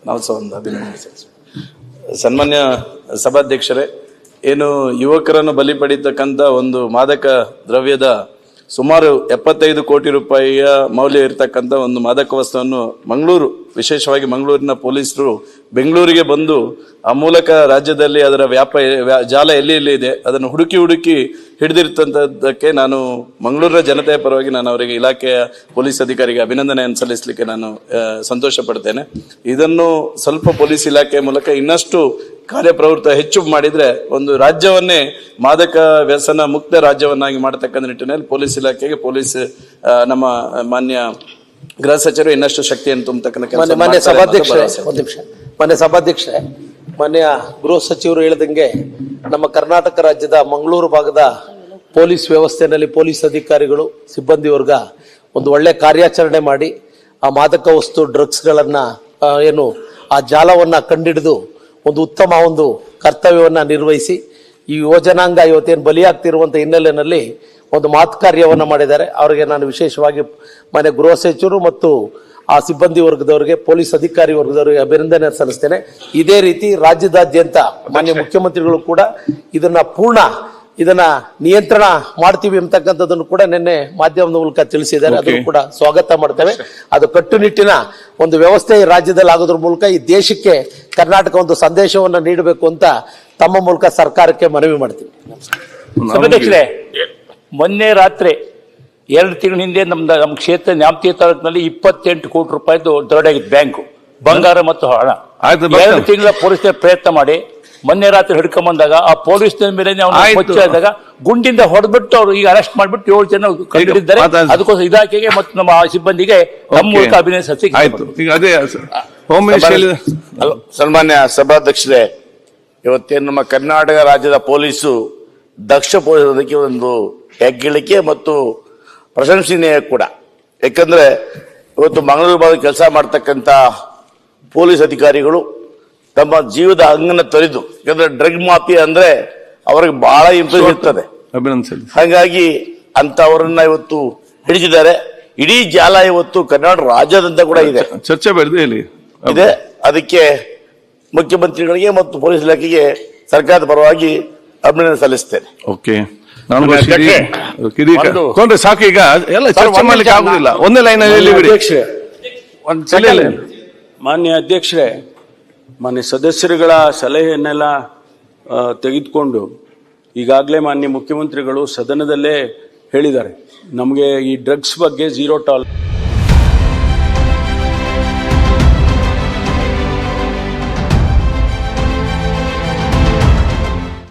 ನಾವು ಸಹ ಒಂದು ಅಭಿನಂದನೆ. ಸನ್ಮಾನ್ಯ ಸಭಾಧ್ಯಕ್ಷರೇ, ಏನು ಯುವಕರನ್ನು ಬಲಿ ಪಡೀತಕ್ಕಂಥ ಒಂದು ಮಾದಕ ದ್ರವ್ಯದ ಸುಮಾರು 75 ಕೋಟಿ ರೂಪಾಯಿಯ ಮೌಲ್ಯ ಇರತಕ್ಕಂಥ ಒಂದು ಮಾದಕ ವಸ್ತುವನ್ನು ಮಂಗಳೂರು, ವಿಶೇಷವಾಗಿ ಮಂಗಳೂರಿನ ಪೊಲೀಸರು ಬೆಂಗಳೂರಿಗೆ ಬಂದು ಆ ಮೂಲಕ ರಾಜ್ಯದಲ್ಲಿ ಅದರ ಜಾಲ ಎಲ್ಲಿ ಇದೆ ಅದನ್ನು ಹುಡುಕಿ ಹಿಡಿದಿರ್ತಂಥದ್ದಕ್ಕೆ ನಾನು ಮಂಗಳೂರಿನ ಜನತೆಯ ಪರವಾಗಿ ನಾನು ಅವರಿಗೆ, ಇಲಾಖೆಯ ಪೊಲೀಸ್ ಅಧಿಕಾರಿಗೆ ಅಭಿನಂದನೆಯನ್ನು ಸಲ್ಲಿಸಲಿಕ್ಕೆ ನಾನು ಸಂತೋಷ ಪಡ್ತೇನೆ. ಇದನ್ನು ಸ್ವಲ್ಪ ಪೊಲೀಸ್ ಇಲಾಖೆಯ ಮೂಲಕ ಇನ್ನಷ್ಟು ಕಾರ್ಯಪ್ರವೃತ್ತ ಹೆಚ್ಚು ಮಾಡಿದ್ರೆ ಒಂದು ರಾಜ್ಯವನ್ನೇ ಮಾದಕ ವ್ಯಸನ ಮುಕ್ತ ರಾಜ್ಯವನ್ನಾಗಿ ಮಾಡತಕ್ಕಂಥ ನಿಟ್ಟಿನಲ್ಲಿ ಪೊಲೀಸ್ ಇಲಾಖೆಗೆ ನಮ್ಮ ಮಾನ್ಯ ಗೃಹ ಸಚಿವರು ಇನ್ನಷ್ಟು ಶಕ್ತಿಯನ್ನು ತುಂಬತಕ್ಕಂಥ ಮಾನ್ಯ ಸಭಾಧ್ಯಕ್ಷರೇ, ಮಾನ್ಯ ಗೃಹ ಸಚಿವರು ಹೇಳಿದಂಗೆ ನಮ್ಮ ಕರ್ನಾಟಕ ರಾಜ್ಯದ ಮಂಗಳೂರು ಭಾಗದ ಪೊಲೀಸ್ ವ್ಯವಸ್ಥೆಯಲ್ಲಿ ಪೊಲೀಸ್ ಅಧಿಕಾರಿಗಳು, ಸಿಬ್ಬಂದಿ ವರ್ಗ ಒಂದು ಒಳ್ಳೆ ಕಾರ್ಯಾಚರಣೆ ಮಾಡಿ ಆ ಮಾದಕ ವಸ್ತು ಡ್ರಗ್ಸ್ಗಳನ್ನ ಏನು ಆ ಜಾಲವನ್ನ ಕಂಡಿಡಿದು ಒಂದು ಉತ್ತಮ ಒಂದು ಕರ್ತವ್ಯವನ್ನ ನಿರ್ವಹಿಸಿ ಈ ಯುವಜನಾಂಗ ಇವತ್ತೇನು ಬಲಿಯಾಗ್ತಿರುವಂತ ಹಿನ್ನೆಲೆಯಲ್ಲಿ ಒಂದು ಮಾತು ಕಾರ್ಯವನ್ನ ಮಾಡಿದ್ದಾರೆ. ಅವರಿಗೆ ನಾನು ವಿಶೇಷವಾಗಿ ಮಾನ್ಯ ಗೃಹ ಸಚಿವರು ಮತ್ತು ಆ ಸಿಬ್ಬಂದಿ ವರ್ಗದವರಿಗೆ, ಪೊಲೀಸ್ ಅಧಿಕಾರಿ ವರ್ಗದವರಿಗೆ ಅಭಿನಂದನೆ ಸಲ್ಲಿಸ್ತೇನೆ. ಇದೇ ರೀತಿ ರಾಜ್ಯದಾದ್ಯಂತ ಮಾನ್ಯ ಮುಖ್ಯಮಂತ್ರಿಗಳು ಕೂಡ ಇದನ್ನ ನಿಯಂತ್ರಣ ಮಾಡ್ತೀವಿ ಅಂತಕ್ಕಂಥದ್ದನ್ನು ಕೂಡ ನಿನ್ನೆ ಮಾಧ್ಯಮದ ಮೂಲಕ ತಿಳಿಸಿದ್ದಾರೆ. ಅದನ್ನು ಕೂಡ ಸ್ವಾಗತ ಮಾಡ್ತೇವೆ. ಅದು ಕಟ್ಟುನಿಟ್ಟಿನ ಒಂದು ವ್ಯವಸ್ಥೆ ರಾಜ್ಯದಲ್ಲಿ ಆಗೋದ್ರ ಮೂಲಕ ಈ ದೇಶಕ್ಕೆ ಕರ್ನಾಟಕ ಒಂದು ಸಂದೇಶವನ್ನು ನೀಡಬೇಕು ಅಂತ ತಮ್ಮ ಮೂಲಕ ಸರ್ಕಾರಕ್ಕೆ ಮನವಿ ಮಾಡ್ತೀವಿ. ಸಭಾಧ್ಯಕ್ಷರೇ, ಮೊನ್ನೆ ರಾತ್ರಿ 2 ತಿಂಗಳ ಹಿಂದೆ ನಮ್ಮ ಕ್ಷೇತ್ರ ನ್ಯಾಮತಿ ತಾಲೂಕಿನಲ್ಲಿ 28 ಕೋಟಿ ರೂಪಾಯಿದು ದರೋಡೆಯಾಗಿತ್ತು. ಬ್ಯಾಂಕು, ಬಂಗಾರ ಮತ್ತು ಹಣ. 2 ತಿಂಗಳ ಪೊಲೀಸ್ ಪ್ರಯತ್ನ ಮಾಡಿ ಮೊನ್ನೆ ರಾತ್ರಿ ಹಿಡ್ಕೊಂಬಂದಾಗ ಆ ಪೊಲೀಸ್ ಮೇಲೆ ಮುಚ್ಚಾದಾಗ ಗುಂಡಿಂದ ಹೊಡೆದ್ಬಿಟ್ಟು ಅವರು ಈಗ ಅರೆಸ್ಟ್ ಮಾಡಿಬಿಟ್ಟು 7 ಜನ ಕಂಡಿದ್ದಾರೆ. ಅದಕ್ಕೋಸ್ಕರ ಇಲಾಖೆಗೆ ಮತ್ತು ನಮ್ಮ ಸಿಬ್ಬಂದಿಗೆ ನಮ್ಮ ಮೂಲಕ ಅಭಿನಂದಿಸಿ. ಸನ್ಮಾನ್ಯ ಸಭಾಧ್ಯಕ್ಷರೇ, ಇವತ್ತೇನು ನಮ್ಮ ಕರ್ನಾಟಕ ರಾಜ್ಯದ ಪೊಲೀಸು ದಕ್ಷ ಪೊಲೀಸ್, ಅದಕ್ಕೆ ಒಂದು ಹೆಗ್ಗಳಿಕೆ ಮತ್ತು ಪ್ರಶಂಸನೀಯ ಕೂಡ. ಯಾಕಂದ್ರೆ ಇವತ್ತು ಮಂಗಳೂರು ಭಾಗದಲ್ಲಿ ಕೆಲಸ ಮಾಡ್ತಕ್ಕಂಥ ಪೊಲೀಸ್ ಅಧಿಕಾರಿಗಳು ತಮ್ಮ ಜೀವದ ಹಂಗನ್ನು ತೊರೆದು, ಯಾಕಂದ್ರೆ ಡ್ರಗ್ ಮಾಫಿಯಾ ಅಂದ್ರೆ ಅವ್ರಿಗೆ ಬಹಳ ಇಂಪ್ರೆಸ್ ಇರ್ತದೆ. ಹಾಗಾಗಿ ಅಂತವರನ್ನ ಇವತ್ತು ಹಿಡಿದಿದ್ದಾರೆ. ಇಡೀ ಜಾಲ ಇವತ್ತು ಕರ್ನಾಟಕ ರಾಜ್ಯದಂತ ಕೂಡ ಇದೆ, ಚರ್ಚೆ ಇದೆ. ಅದಕ್ಕೆ ಮುಖ್ಯಮಂತ್ರಿಗಳಿಗೆ ಮತ್ತು ಪೊಲೀಸ್ ಇಲಾಖೆಗೆ ಸರ್ಕಾರದ ಪರವಾಗಿ ಅಭಿನಂದನೆ ಸಲ್ಲಿಸ್ತೇನೆ. ಓಕೆ, ಸಾಕು, ಈಗ ಎಲ್ಲ ಚರ್ಚೆ ಮಾಡ್ಲಿಕ್ಕೆ ಆಗುದಿಲ್ಲ. ಒಂದೇ ಲೈನ್ ಮಾನ್ಯ ಅಧ್ಯಕ್ಷರೇ, ಮಾನ್ಯ ಸದಸ್ಯರುಗಳ ಸಲಹೆಯನ್ನೆಲ್ಲ ತೆಗೆದುಕೊಂಡು ಈಗಾಗಲೇ ಮಾನ್ಯ ಮುಖ್ಯಮಂತ್ರಿಗಳು ಸದನದಲ್ಲೇ ಹೇಳಿದ್ದಾರೆ, ನಮಗೆ ಈ ಡ್ರಗ್ಸ್ ಬಗ್ಗೆ 0 ಟಾಲರೆನ್ಸ್